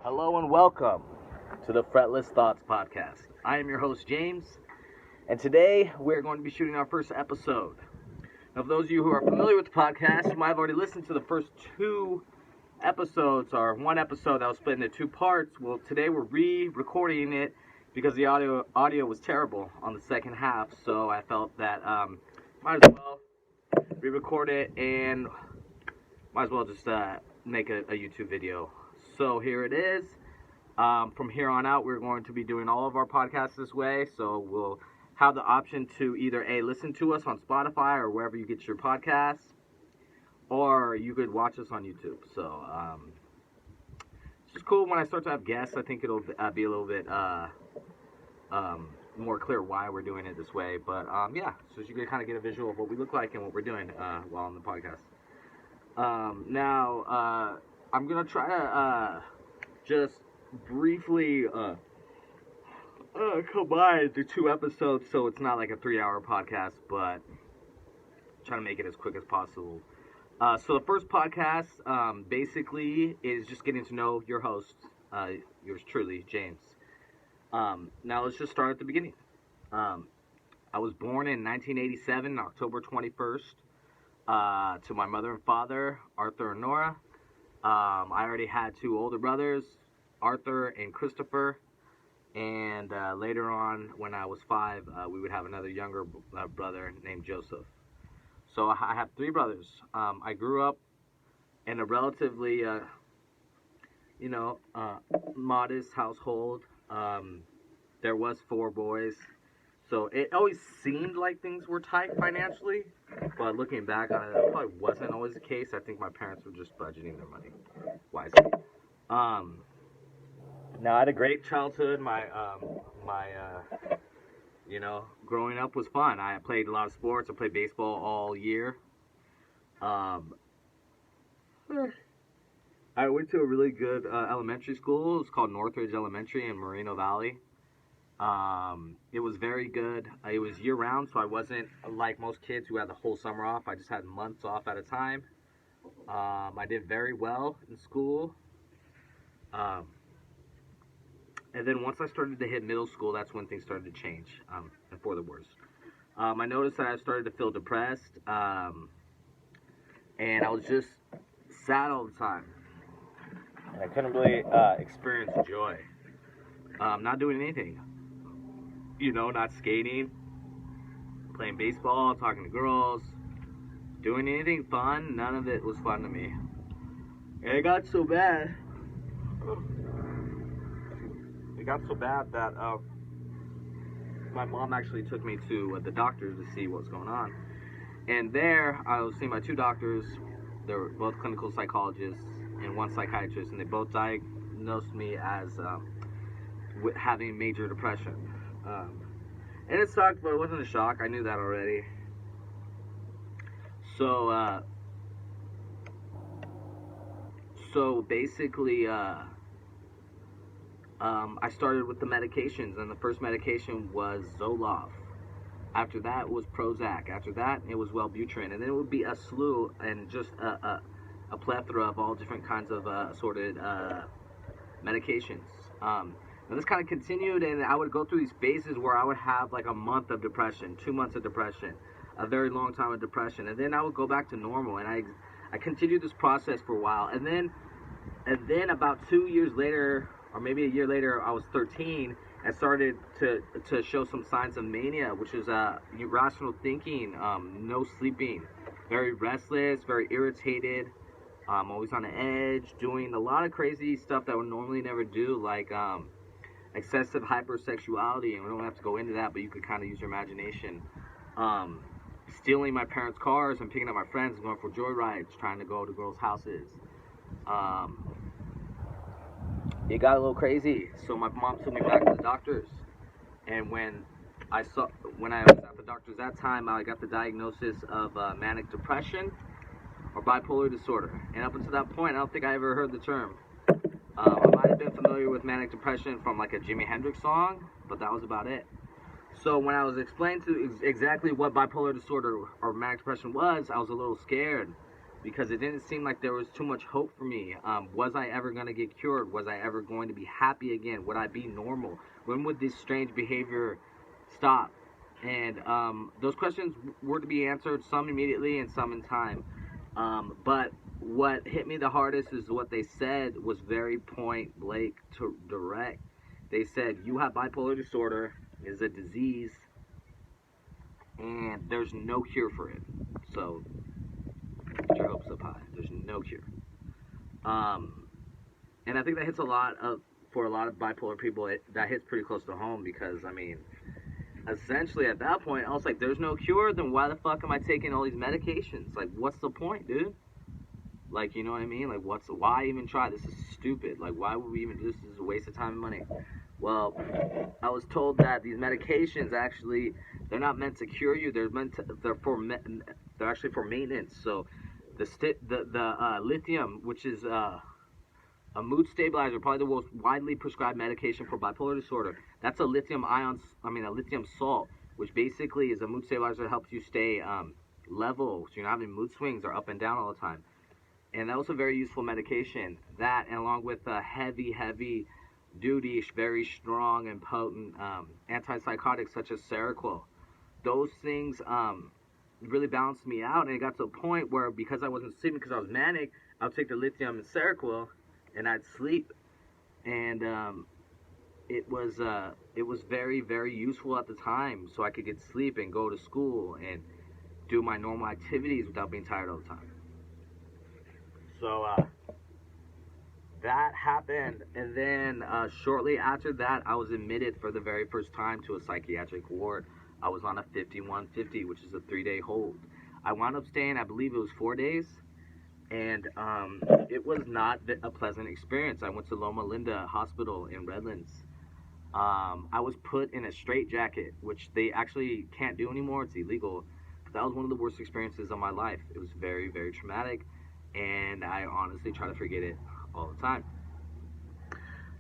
Hello and welcome to the Fretless Thoughts Podcast. I am your host, James, and today we're going to be shooting our first episode. Now, for those of you who are familiar with the podcast, you might have already listened to the first two episodes, or one episode that was split into two parts. Well, today we're re-recording it because the audio was terrible on the second half, so I felt that might as well re-record it and might as well just make a YouTube video. So here it is. From here on out, we're going to be doing all of our podcasts this way. So we'll have the option to either listen to us on Spotify or wherever you get your podcasts, or you could watch us on YouTube. So it's just cool when I start to have guests. I think it'll be a little bit more clear why we're doing it this way. But yeah, so you can kind of get a visual of what we look like and what we're doing while on the podcast. Now, I'm going to try to just briefly combine the two episodes so it's not like a 3-hour podcast, but try to make it as quick as possible. So the first podcast basically is just getting to know your host, yours truly, James. Now let's just start at the beginning. I was born in 1987, October 21st, to my mother and father, Arthur and Nora. I already had two older brothers, Arthur and Christopher, and later on, when I was 5, we would have another younger brother named Joseph. So I have 3 brothers. I grew up in a relatively, modest household. There was 4 boys, so it always seemed like things were tight financially. But looking back on it, that probably wasn't always the case. I think my parents were just budgeting their money wisely. Now I had a great childhood. My growing up was fun. I played a lot of sports. I played baseball all year. I went to a really good elementary school. It was called Northridge Elementary in Moreno Valley. It was very good. It was year-round, so I wasn't like most kids who had the whole summer off. I just had months off at a time. I did very well in school. And then once I started to hit middle school, that's when things started to change, and for the worse. I noticed that I started to feel depressed, and I was just sad all the time. And I couldn't really experience joy. Not doing anything. Not skating, playing baseball, talking to girls, doing anything fun. None of it was fun to me. And it got so bad. That my mom actually took me to the doctor to see what's going on. And there, I was seeing my 2 doctors. They were both clinical psychologists and one psychiatrist, and they both diagnosed me as having major depression. And it sucked, but it wasn't a shock. I knew that already. So basically, I started with the medications, and the first medication was Zoloft. After that was Prozac. After that, it was Wellbutrin, and then it would be a slew and just a plethora of all different kinds of assorted medications. And this kind of continued, and I would go through these phases where I would have like a month of depression, 2 months of depression, a very long time of depression, and then I would go back to normal. And I continued this process for a while, and then about 2 years later, or maybe a year later, I was 13, and started to show some signs of mania, which is irrational thinking, no sleeping, very restless, very irritated, always on the edge, doing a lot of crazy stuff that I would normally never do, like excessive hypersexuality, and we don't have to go into that, but you could kind of use your imagination. Stealing my parents' cars and picking up my friends and going for joyrides, trying to go to girls' houses. It got a little crazy, so my mom took me back to the doctors. And when I was at the doctors that time, I got the diagnosis of manic depression or bipolar disorder. And up until that point, I don't think I ever heard the term. I might have been familiar with manic depression from like a Jimi Hendrix song, but that was about it. So when I was explained to exactly what bipolar disorder or manic depression was, I was a little scared. because it didn't seem like there was too much hope for me. Was I ever going to get cured? Was I ever going to be happy again? Would I be normal? When would this strange behavior stop? And those questions were to be answered, some immediately and some in time. But what hit me the hardest is what they said was very point blank to direct. They said, you have bipolar disorder, is a disease, and there's no cure for it. So get your hopes up high. There's no cure. Um, and I think that hits a lot of for a lot of bipolar people. That hits pretty close to home because I mean, essentially at that point, I was like, "There's no cure. Then why the fuck am I taking all these medications? Like, what's the point, dude? Like, you know what I mean? Like, why even try? This is stupid. Like, why would we even do this? This is a waste of time and money." Well, I was told that these medications actually they're not meant to cure you. They're actually for maintenance. So the lithium, which is a mood stabilizer, probably the most widely prescribed medication for bipolar disorder. That's a a lithium salt, which basically is a mood stabilizer that helps you stay level, so you're not having mood swings or up and down all the time. And that was a very useful medication. That, and along with heavy duty, very strong and potent antipsychotics such as Seroquel. Those things really balanced me out, and it got to a point where because I wasn't sleeping because I was manic, I would take the lithium and Seroquel, and I'd sleep, and it was very useful at the time, so I could get sleep and go to school and do my normal activities without being tired all the time. So that happened, and then shortly after that, I was admitted for the very first time to a psychiatric ward. I was on a 5150, which is a 3-day hold. I wound up staying, I believe it was 4 days, and it was not a pleasant experience. I went to Loma Linda Hospital in Redlands. I was put in a straitjacket, which they actually can't do anymore. It's illegal. But that was one of the worst experiences of my life. It was very traumatic, and I honestly try to forget it all the time.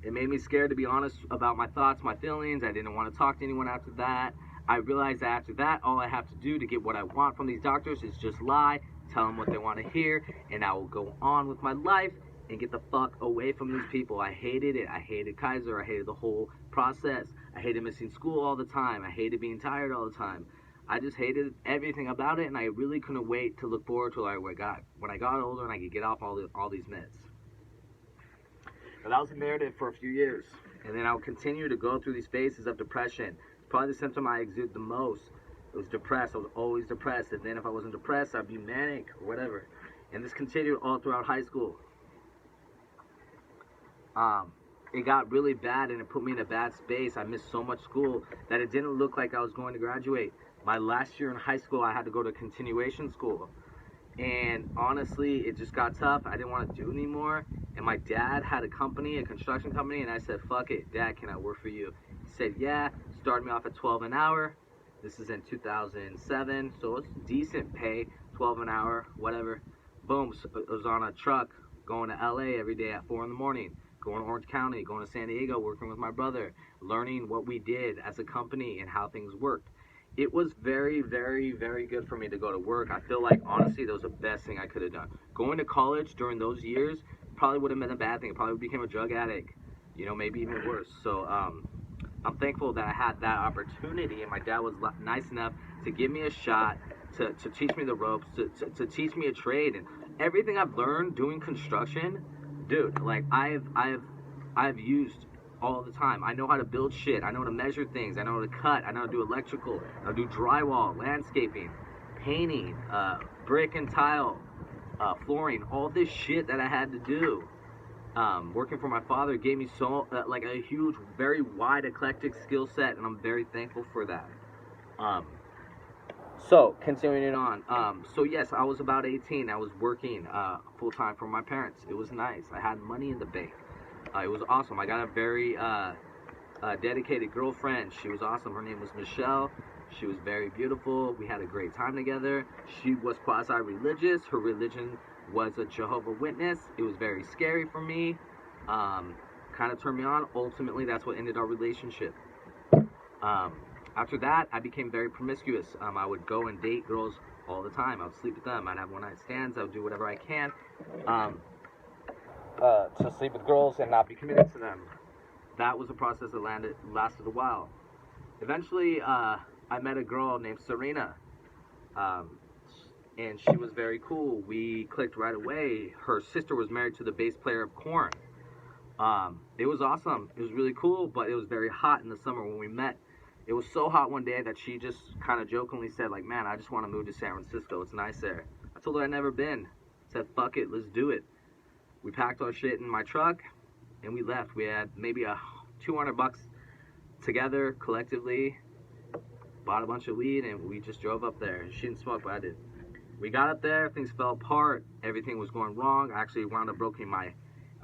It made me scared to be honest about my thoughts, my feelings. I didn't want to talk to anyone after that. I realized that after that, all I have to do to get what I want from these doctors is just lie, tell them what they want to hear, and I will go on with my life and get the fuck away from these people. I hated it. I hated Kaiser. I hated the whole process. I hated missing school all the time. I hated being tired all the time. I just hated everything about it, and I really couldn't wait to look forward to like when I got older and I could get off all these meds. But that was the narrative for a few years, and then I'll continue to go through these phases of depression. It's probably the symptom I exude the most. It was depressed. I was always depressed, and then if I wasn't depressed, I'd be manic or whatever. And this continued all throughout high school. It got really bad, and it put me in a bad space. I missed so much school that it didn't look like I was going to graduate. My last year in high school, I had to go to continuation school. And honestly, it just got tough. I didn't want to do anymore. And my dad had a company, a construction company, and I said, fuck it, Dad, can I work for you? He said, yeah. Started me off at $12 an hour. This is in 2007, so it's decent pay, 12 an hour, whatever. Boom, so I was on a truck going to LA every day at 4 in the morning, going to Orange County, going to San Diego, working with my brother, learning what we did as a company and how things worked. It was very good for me to go to work. I feel like, honestly, that was the best thing I could have done. Going to college during those years probably would have been a bad thing. I probably became a drug addict, maybe even worse. So I'm thankful that I had that opportunity, and my dad was nice enough to give me a shot, to teach me the ropes, to teach me a trade. And everything I've learned doing construction, dude, like I've used all the time. I know how to build shit. I know how to measure things. I know how to cut. I know how to do electrical. I know how to do drywall, landscaping, painting, brick and tile, flooring. All this shit that I had to do. Working for my father gave me so like a huge, very wide, eclectic skill set, and I'm very thankful for that. So continuing on. So yes, I was about 18. I was working full time for my parents. It was nice. I had money in the bank. It was awesome. I got a very dedicated girlfriend. She was awesome. Her name was Michelle. She was very beautiful. We had a great time together. She was quasi-religious. Her religion was a Jehovah's Witness. It was very scary for me. Kind of turned me on. Ultimately, that's what ended our relationship. After that, I became very promiscuous. I would go and date girls all the time. I would sleep with them. I'd have one night stands. I would do whatever I can um, to sleep with girls and not be committed to them. That was a process that lasted a while. Eventually, I met a girl named Serena, um, and she was very cool. We clicked right away. Her sister was married to the bass player of Korn. It was awesome. It was really cool, but it was very hot in the summer when we met. It was so hot one day that she just kind of jokingly said, like, man, I just want to move to San Francisco. It's nice there. I told her I'd never been. I said, fuck it, let's do it. We packed our shit in my truck, and we left. We had maybe $200 together collectively, bought a bunch of weed, and we just drove up there. She didn't smoke, but I did. We got up there, things fell apart, everything was going wrong. I actually wound up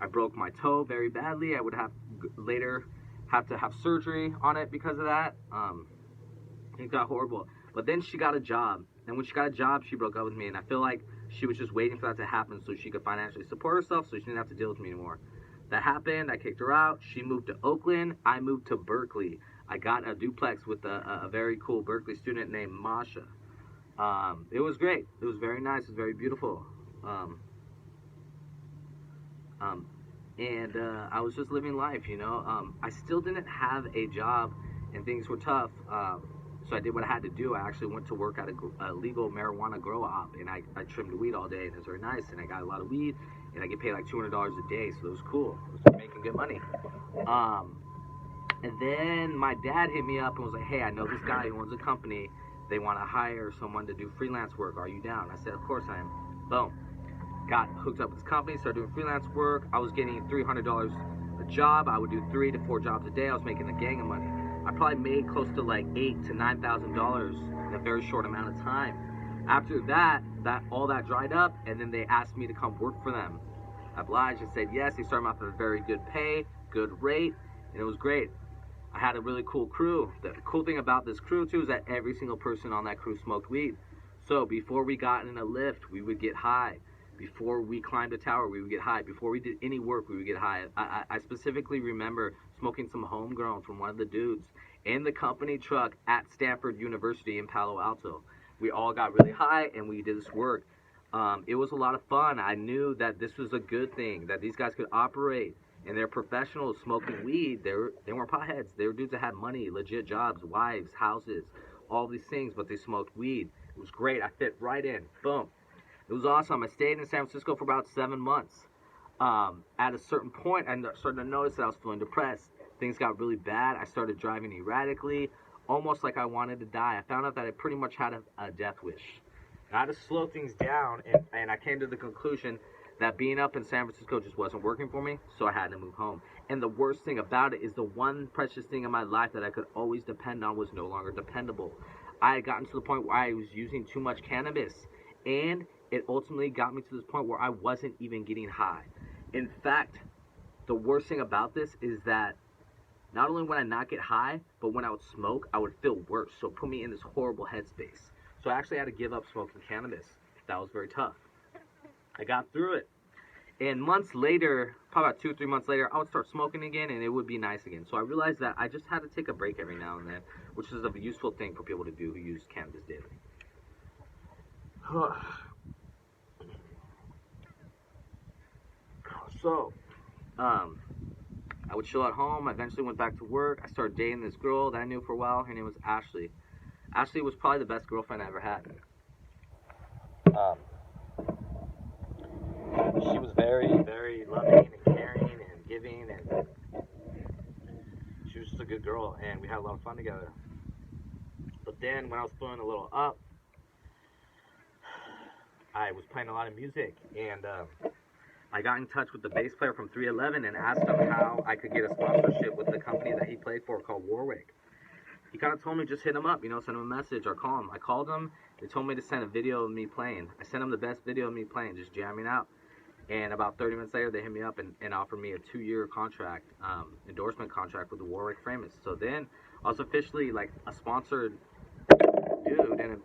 I broke my toe very badly. I would have later have to have surgery on it because of that. It got horrible. But then she got a job, and when she got a job, she broke up with me, and I feel like she was just waiting for that to happen so she could financially support herself, so she didn't have to deal with me anymore. That happened. I kicked her out. She moved to Oakland. I moved to Berkeley. I got a duplex with a very cool Berkeley student named Masha. It was great. It was very nice. It was very beautiful. And I was just living life, you know. I still didn't have a job, and things were tough. So I did what I had to do. I actually went to work at a legal marijuana grow op, and I trimmed weed all day, and it was very nice. And I got a lot of weed, and I get paid like $200 a day, so it was cool. I was making good money. And then my dad hit me up and was like, hey, I know this guy who owns a company. They want to hire someone to do freelance work. Are you down? I said, of course I am. Boom. Got hooked up with this company, started doing freelance work. I was getting $300 a job. I would do 3 to 4 jobs a day. I was making a gang of money. I probably made close to like $8,000 to $9,000 in a very short amount of time. After that, all that dried up, and then they asked me to come work for them. I obliged and said yes. They started me off at a very good pay, good rate, and it was great. I had a really cool crew. The cool thing about this crew too is that every single person on that crew smoked weed. So before we got in a lift, we would get high. Before we climbed a tower, we would get high. Before we did any work, we would get high. I specifically remember smoking some homegrown from one of the dudes in the company truck at Stanford University in Palo Alto. We all got really high, and we did this work. It was a lot of fun. I knew that this was a good thing, that these guys could operate, and they're professionals smoking weed. They weren't potheads. They were dudes that had money, legit jobs, wives, houses, all these things, but they smoked weed. It was great. I fit right in. Boom. It was awesome. I stayed in San Francisco for about 7 months. At a certain point, I started to notice that I was feeling depressed. Things got really bad. I started driving erratically, almost like I wanted to die. I found out that I pretty much had a death wish. I had to slow things down, and I came to the conclusion that being up in San Francisco just wasn't working for me, so I had to move home. And the worst thing about it is the one precious thing in my life that I could always depend on was no longer dependable. I had gotten to the point where I was using too much cannabis, and it ultimately got me to this point where I wasn't even getting high. In fact, the worst thing about this is that not only would I not get high, but when I would smoke, I would feel worse. So it put me in this horrible headspace. So I actually had to give up smoking cannabis. That was very tough. I got through it. And months later, probably about 2 or 3 months later, I would start smoking again, and it would be nice again. So I realized that I just had to take a break every now and then, which is a useful thing for people to do who use cannabis daily. So, I would chill at home. I eventually went back to work. I started dating this girl that I knew for a while. Her name was Ashley. Ashley was probably the best girlfriend I ever had. She was very, very loving and caring and giving, and she was just a good girl, and we had a lot of fun together. But then when I was feeling a little up, I was playing a lot of music, and I got in touch with the bass player from 311 and asked him how I could get a sponsorship with the company that he played for called Warwick. He kind of told me just hit him up, send him a message or call him. I called him. They told me to send a video of me playing. I sent him the best video of me playing, just jamming out. And about 30 minutes later, they hit me up and offered me a 2-year contract, endorsement contract with the Warwick Famous. So then I was officially like a sponsored dude, and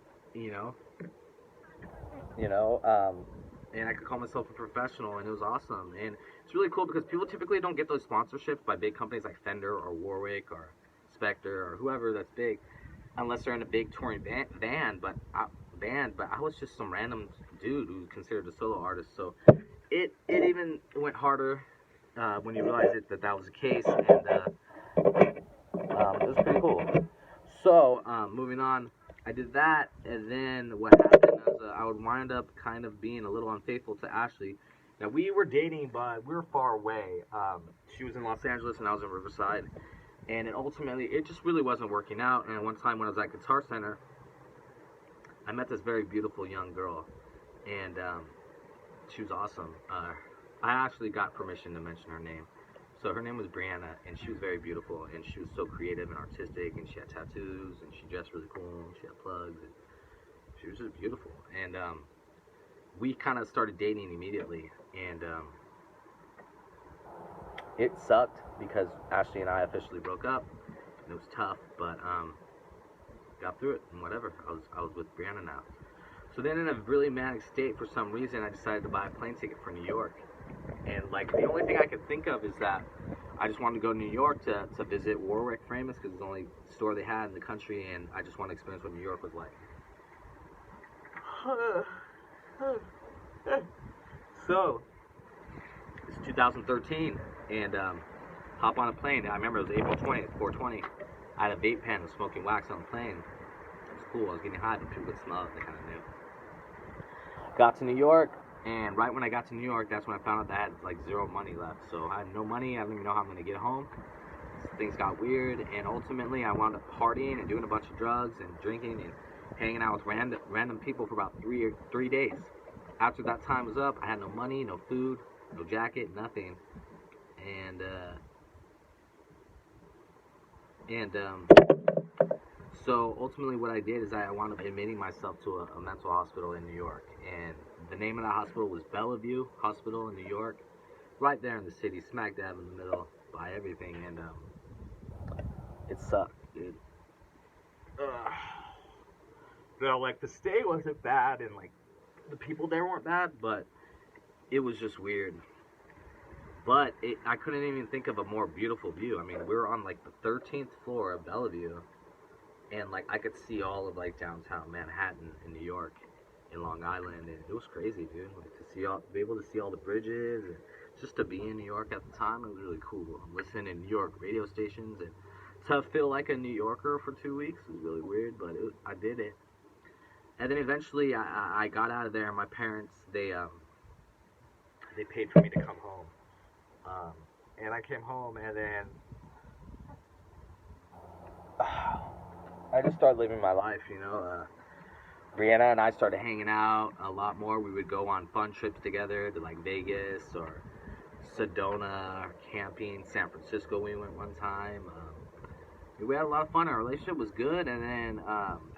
and I could call myself a professional, and it was awesome. And it's really cool because people typically don't get those sponsorships by big companies like Fender or Warwick or Spectre or whoever that's big, unless they're in a big touring van. But band, but I was just some random dude who was considered a solo artist. So it even went harder when you realize that was the case, and it was pretty cool. So moving on, I did that, and then what happened is I would wind up kind of being a little unfaithful to Ashley. Now we were dating, but we were far away. She was in Los Angeles, and I was in Riverside, and it just really wasn't working out. And one time when I was at Guitar Center, I met this very beautiful young girl, and she was awesome. I actually got permission to mention her name. So her name was Brianna, and she was very beautiful, and she was so creative and artistic, and she had tattoos, and she dressed really cool, and she had plugs, and she was just beautiful. And we kind of started dating immediately, and it sucked because Ashley and I officially broke up, and it was tough, but got through it, and whatever. I was with Brianna now. So then in a really manic state, for some reason, I decided to buy a plane ticket for New York. And like the only thing I could think of is that I just wanted to go to New York to visit Warwick Famous because it's the only store they had in the country, and I just wanted to experience what New York was like. So it's 2013, and hop on a plane. I remember it was April 20th, 420. I had a vape pen and smoking wax on the plane. It was cool. I was getting high, but people could smell it. They kind of knew. Got to New York. And right when I got to New York, that's when I found out that I had like zero money left. So I had no money. I didn't even know how I'm going to get home. Things got weird. And ultimately, I wound up partying and doing a bunch of drugs and drinking and hanging out with random people for about 3 days. After that time was up, I had no money, no food, no jacket, nothing. And so ultimately what I did is I wound up admitting myself to a mental hospital in New York. And the name of the hospital was Bellevue Hospital in New York. Right there in the city, smack dab in the middle, by everything. And it sucked, dude. Like the stay wasn't bad, and like the people there weren't bad, but it was just weird. But I couldn't even think of a more beautiful view. I mean, we were on like the 13th floor of Bellevue, and like I could see all of like downtown Manhattan in New York, in Long Island, and it was crazy, dude. Like to be able to see all the bridges, and just to be in New York at the time, it was really cool. Listening to New York radio stations, and to feel like a New Yorker for 2 weeks was really weird, but I did it. And then eventually, I got out of there. And my parents, they paid for me to come home, and I came home, and then I just started living my life, you know. Brianna and I started hanging out a lot more. We would go on fun trips together to like Vegas or Sedona, or camping. San Francisco we went one time. We had a lot of fun. Our relationship was good, and then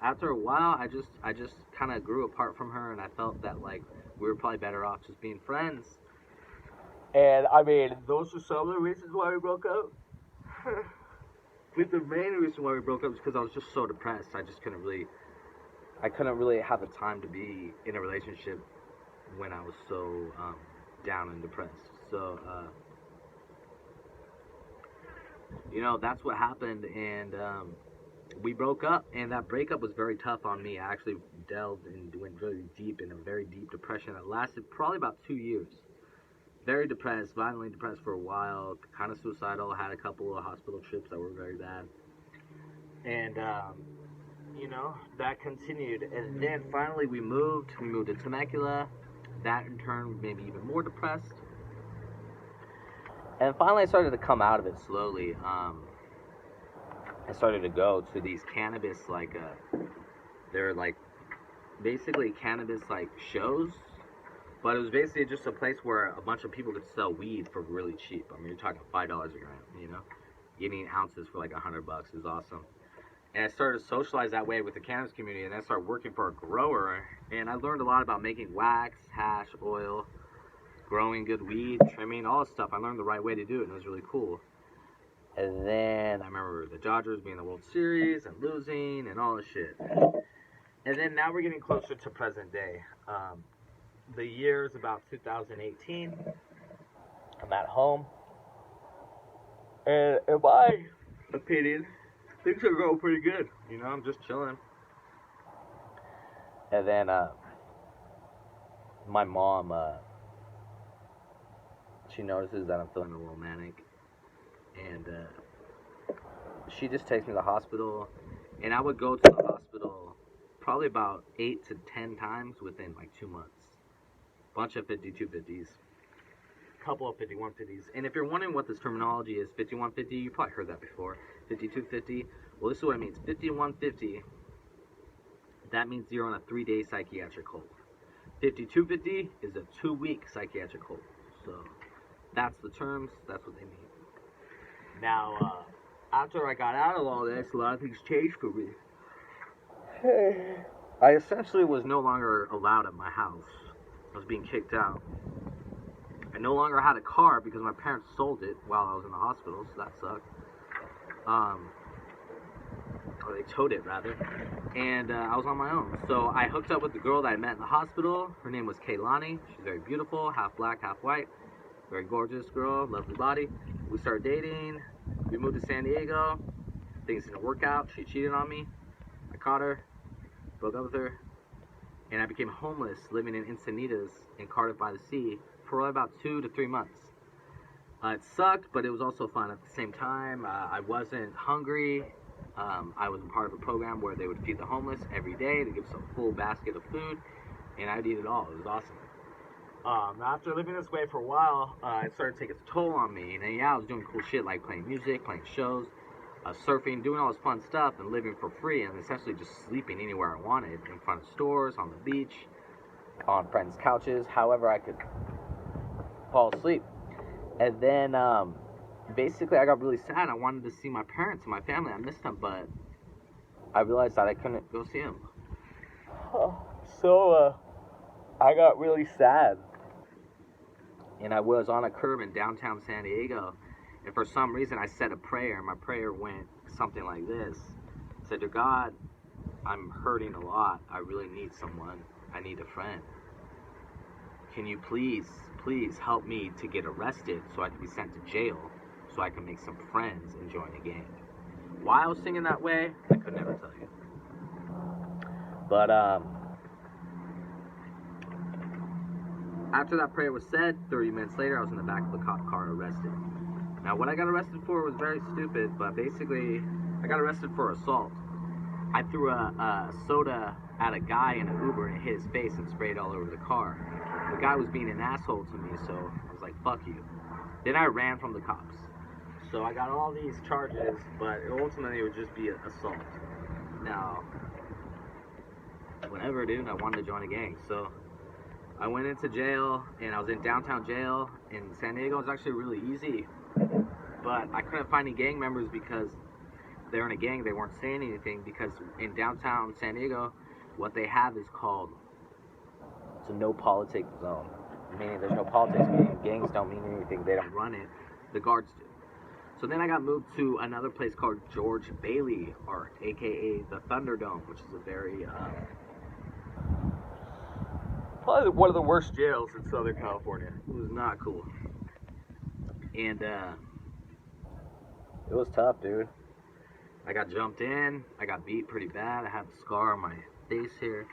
after a while, I just kind of grew apart from her, and I felt that like we were probably better off just being friends. And I mean, those are some of the reasons why we broke up. But the main reason why we broke up was because I was just so depressed. I couldn't really have the time to be in a relationship when I was so down and depressed. So, you know, that's what happened, and we broke up, and that breakup was very tough on me. I actually delved and went really deep in a very deep depression that lasted probably about 2 years. Very depressed, violently depressed for a while, kind of suicidal, had a couple of hospital trips that were very bad. And, you know, that continued. And then finally we moved to Temecula. That in turn made me even more depressed. And finally I started to come out of it slowly. I started to go to these cannabis, like, they're like, basically cannabis, like, shows. But it was basically just a place where a bunch of people could sell weed for really cheap. I mean, you're talking $5 a gram, you know? Getting ounces for like $100 is awesome. And I started to socialize that way with the cannabis community, and I started working for a grower. And I learned a lot about making wax, hash, oil, growing good weed, trimming, all this stuff. I learned the right way to do it, and it was really cool. And then I remember the Dodgers being in the World Series and losing and all this shit. And then now we're getting closer to present day. The year is about 2018. I'm at home. And in my opinion, things are going pretty good. You know, I'm just chilling. And then my mom, she notices that I'm feeling a little manic, and she just takes me to the hospital, and I would go to the hospital probably about 8 to 10 times within like 2 months. Bunch of 5250s, couple of 5150s. And if you're wondering what this terminology is, 5150, you probably heard that before. 5250, well, this is what it means. 5150, that means you're on a 3-day psychiatric hold. 5250 is a 2-week psychiatric hold. So that's the terms, that's what they mean. Now, after I got out of all this, a lot of things changed for me. I essentially was no longer allowed at my house. I was being kicked out. I no longer had a car because my parents sold it while I was in the hospital, so that sucked. Or they towed it, rather. And I was on my own. So I hooked up with the girl that I met in the hospital. Her name was Kaylani. She's very beautiful, half black, half white. Very gorgeous girl, lovely body. We started dating. We moved to San Diego. Things didn't work out. She cheated on me. I caught her, broke up with her, and I became homeless, living in Encinitas in Cardiff by the Sea for about 2 to 3 months. It sucked, but it was also fun at the same time. I wasn't hungry. I was a part of a program where they would feed the homeless every day. They give us a full basket of food, and I'd eat it all. It was awesome. After living this way for a while, it started to take its toll on me. And then, yeah, I was doing cool shit like playing music, playing shows, surfing, doing all this fun stuff, and living for free, and essentially just sleeping anywhere I wanted, in front of stores, on the beach, on friends' couches, however I could fall asleep. And then, basically, I got really sad. I wanted to see my parents and my family. I missed them, but I realized that I couldn't go see them. So, I got really sad. And I was on a curb in downtown San Diego, and for some reason I said a prayer, and my prayer went something like this. I said, "Dear God, I'm hurting a lot. I really need someone. I need a friend. Can you please help me to get arrested so I can be sent to jail so I can make some friends and join a gang?" Why I was singing that way, I could never tell you. But, after that prayer was said, 30 minutes later, I was in the back of a cop car arrested. Now, what I got arrested for was very stupid, but basically, I got arrested for assault. I threw a soda at a guy in an Uber and it hit his face and sprayed all over the car. The guy was being an asshole to me, so I was like, fuck you. Then I ran from the cops. So I got all these charges, but ultimately it would just be assault. Now, whatever, dude, I wanted to join a gang, so I went into jail, and I was in downtown jail in San Diego. It was actually really easy, but I couldn't find any gang members because they're in a gang. They weren't saying anything because in downtown San Diego, what they have is called, it's a no politics zone, meaning there's no politics, meaning gangs don't mean anything. They don't run it. The guards do. So then I got moved to another place called George Bailey Art, a.k.a. the Thunderdome, which is a very, probably one of the worst jails in Southern California. It was not cool. And, it was tough, dude. I got jumped in. I got beat pretty bad. I have a scar on my face here.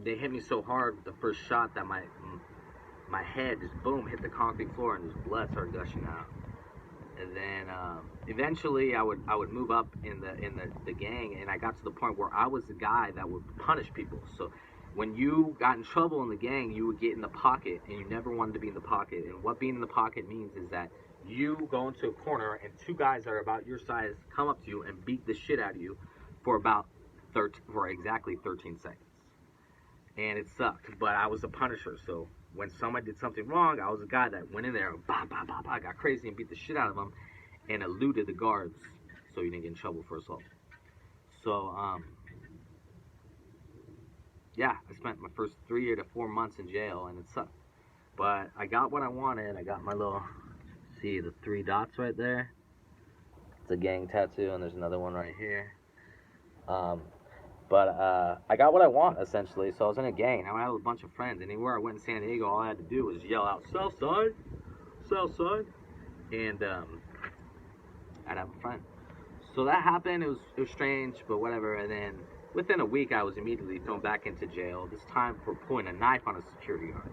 They hit me so hard with the first shot that my head just boom hit the concrete floor and just blood started gushing out. And then eventually I would move up in the gang, and I got to the point where I was the guy that would punish people. So when you got in trouble in the gang, you would get in the pocket, and you never wanted to be in the pocket. And what being in the pocket means is that you go into a corner, and two guys that are about your size come up to you and beat the shit out of you for exactly 13 seconds. And it sucked, but I was the punisher. So when someone did something wrong, I was the guy that went in there and got crazy and beat the shit out of them and eluded the guards so you didn't get in trouble for assault. So, yeah, I spent my first 3 to 4 months in jail, and it sucked. But I got what I wanted. I got my little, see the 3 dots right there? It's a gang tattoo, and there's another one right here. But I got what I want, essentially. So I was in a gang. I had a bunch of friends. And anywhere I went in San Diego, all I had to do was yell out, Southside, Southside. And I'd have a friend. So that happened. It was strange, but whatever. And then Within a week, I was immediately thrown back into jail, this time for pulling a knife on a security guard.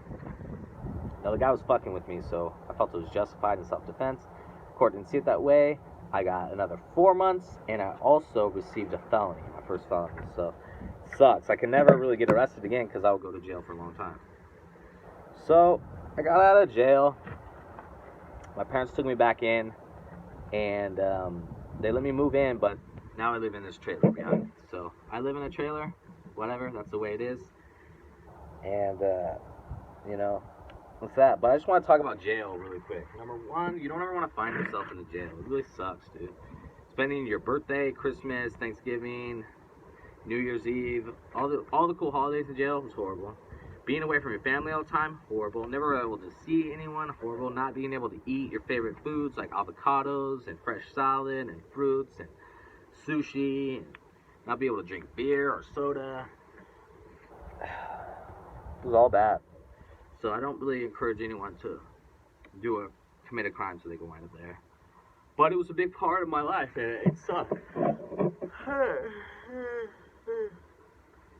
Now, the guy was fucking with me, so I felt it was justified in self-defense. The court didn't see it that way. I got another 4 months, and I also received a felony, my first felony. So, it sucks. I can never really get arrested again because I will go to jail for a long time. So, I got out of jail. My parents took me back in, and they let me move in, but now I live in this trailer behind. So, I live in a trailer, whatever, that's the way it is. And, you know, what's that? But I just want to talk about jail really quick. Number one, you don't ever want to find yourself in a jail. It really sucks, dude. Spending your birthday, Christmas, Thanksgiving, New Year's Eve, all the cool holidays in jail was horrible. Being away from your family all the time, horrible. Never able to see anyone, horrible. Not being able to eat your favorite foods like avocados and fresh salad and fruits and sushi, and not be able to drink beer or soda. It was all bad. So I don't really encourage anyone to commit a crime so they can wind up there. But it was a big part of my life, and it sucked.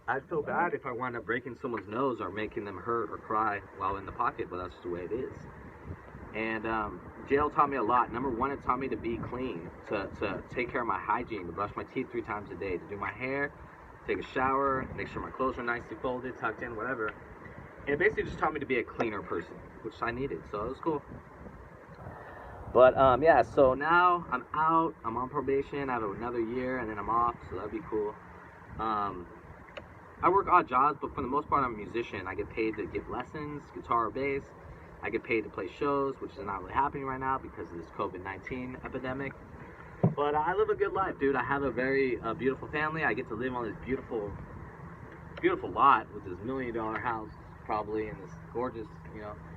I'd feel bad if I wound up breaking someone's nose or making them hurt or cry while in the pocket, but that's just the way it is. And jail taught me a lot. Number one, it taught me to be clean, to take care of my hygiene, to brush my teeth 3 times a day, to do my hair, take a shower, make sure my clothes are nicely folded, tucked in, whatever. And it basically just taught me to be a cleaner person, which I needed, so it was cool. But, yeah, so now I'm out, I'm on probation, I have another year, and then I'm off, so that'd be cool. I work odd jobs, but for the most part, I'm a musician. I get paid to give lessons, guitar or bass. I get paid to play shows, which is not really happening right now because of this COVID-19 epidemic. But I live a good life, dude. I have a very beautiful family. I get to live on this beautiful lot with this $1 million house, probably, in this gorgeous,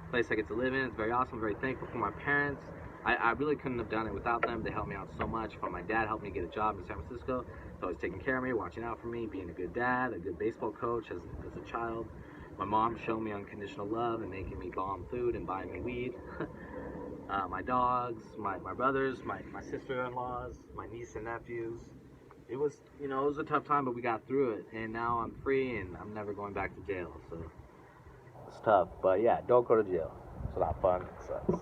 place I get to live in. It's very awesome. I'm very thankful for my parents. I really couldn't have done it without them. They helped me out so much. My dad helped me get a job in San Francisco. He's always taking care of me, watching out for me, being a good dad, a good baseball coach as a child. My mom showed me unconditional love and making me bomb food and buying me weed. My dogs, my brothers, my sister-in-laws, my niece and nephews. It was, it was a tough time, but we got through it. And now I'm free and I'm never going back to jail. So it's tough, but yeah, don't go to jail. It's not fun. It sucks.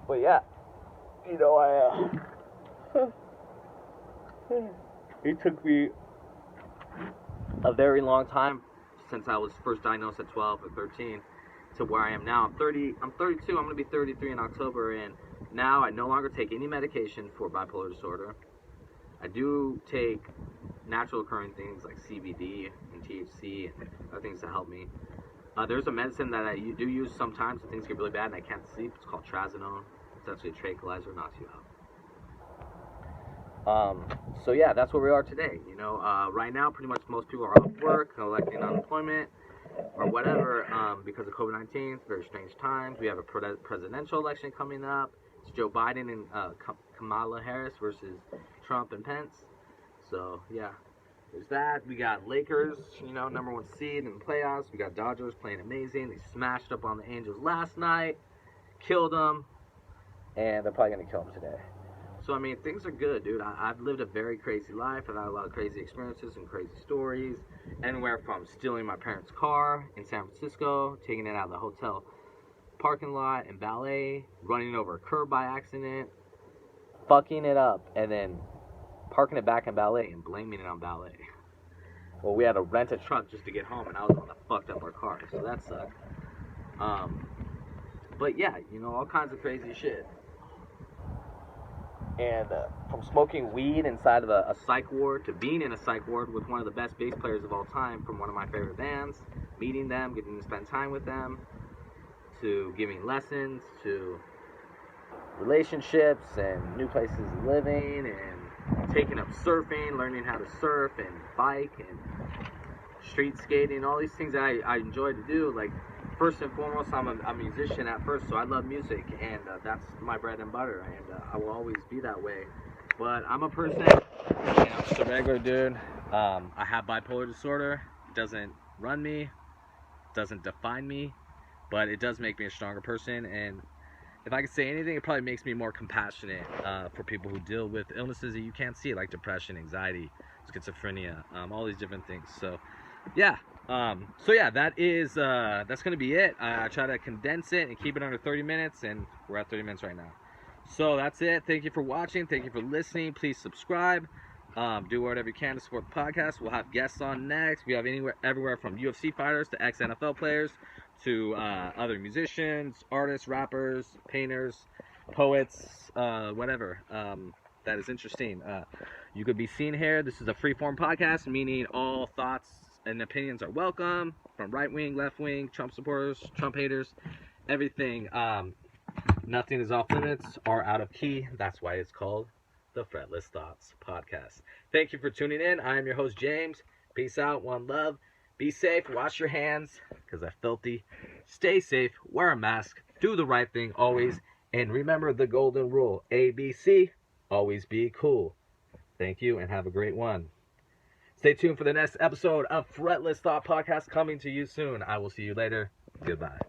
But yeah, it took me a very long time since I was first diagnosed at 12 or 13 to where I am now. I'm 32, I'm going to be 33 in October, and now I no longer take any medication for bipolar disorder. I do take natural occurring things like CBD and THC and other things to help me. There's a medicine that I do use sometimes when things get really bad and I can't sleep. It's called trazodone. It's actually a tranquilizer, knocks you out. So yeah, that's where we are today. Right now, pretty much most people are off work, collecting unemployment or whatever because of COVID-19. It's very strange times. We have a presidential election coming up. It's Joe Biden and Kamala Harris versus Trump and Pence. So yeah, there's that. We got Lakers, number 1 seed in the playoffs. We got Dodgers playing amazing. They smashed up on the Angels last night, killed them, and they're probably going to kill them today. So, things are good, dude. I've lived a very crazy life. I've had a lot of crazy experiences and crazy stories. Anywhere from stealing my parents' car in San Francisco, taking it out of the hotel parking lot in ballet, running over a curb by accident, fucking it up, and then parking it back in ballet and blaming it on ballet. Well, we had to rent a truck just to get home, and I was the one that fucked up our car, so that sucked. But yeah, all kinds of crazy shit. And from smoking weed inside of a psych ward to being in a psych ward with one of the best bass players of all time from one of my favorite bands, meeting them, getting to spend time with them, to giving lessons, to relationships and new places of living, and taking up surfing, learning how to surf and bike and street skating, all these things that I enjoy to do. Like, first and foremost, I'm a musician at first, so I love music, and that's my bread and butter, and I will always be that way. But I'm a person, I'm just a regular dude. I have bipolar disorder. It doesn't run me, doesn't define me, but it does make me a stronger person, and if I could say anything, it probably makes me more compassionate for people who deal with illnesses that you can't see, like depression, anxiety, schizophrenia, all these different things. So, yeah. That is that's gonna be it. I try to condense it and keep it under 30 minutes, and we're at 30 minutes right now. So that's it. Thank you for watching. Thank you for listening. Please subscribe. Do whatever you can to support the podcast. We'll have guests on next. We have everywhere from UFC fighters to ex-NFL players to other musicians, artists, rappers, painters, poets, whatever that is interesting. You could be seen here. This is a free-form podcast, meaning all thoughts and opinions are welcome, from right wing, left wing, Trump supporters, Trump haters, everything. Nothing is off limits or out of key. That's why it's called the Fretless Thoughts Podcast. Thank you for tuning in. I am your host, James. Peace out. One love. Be safe. Wash your hands because they're filthy. Stay safe. Wear a mask. Do the right thing always. And remember the golden rule. ABC. Always be cool. Thank you and have a great one. Stay tuned for the next episode of Fretless Thought Podcast coming to you soon. I will see you later. Goodbye.